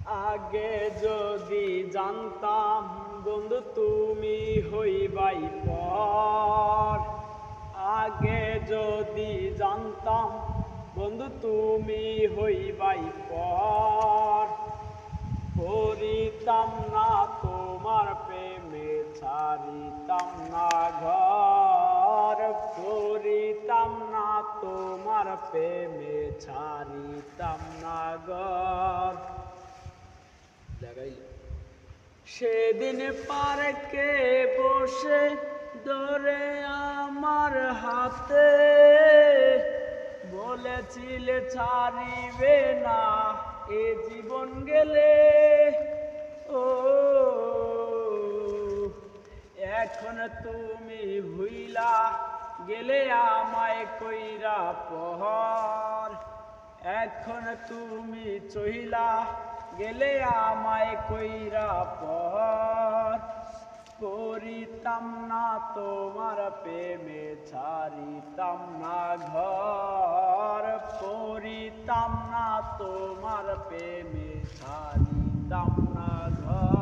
আগে যদি জানতাম বন্ধু তুমি হইবাই পর, আগে যদি জানতাম বন্ধু তুমি হইবাই পর, করিতাম না তোমার প্রেমে ছাড়িতাম না ঘর, করিতাম না তোমার প্রেমে ছাড়িতাম না ঘর। সেদিন পার্কে বসে ধরে আমার হাতে বলেছিলে ছাড়িবে না এ জীবন গেলে। ও এখন তুমি ভুইলা গেলে আমায় কইরা পহর, এখন তুমি চইলা গেলে আমায় কইরা পর, করিতাম না তোমার প্রেমে ছাড়িতাম না ঘর, করিতাম না তোমার প্রেমে ছাড়িতাম না ঘর।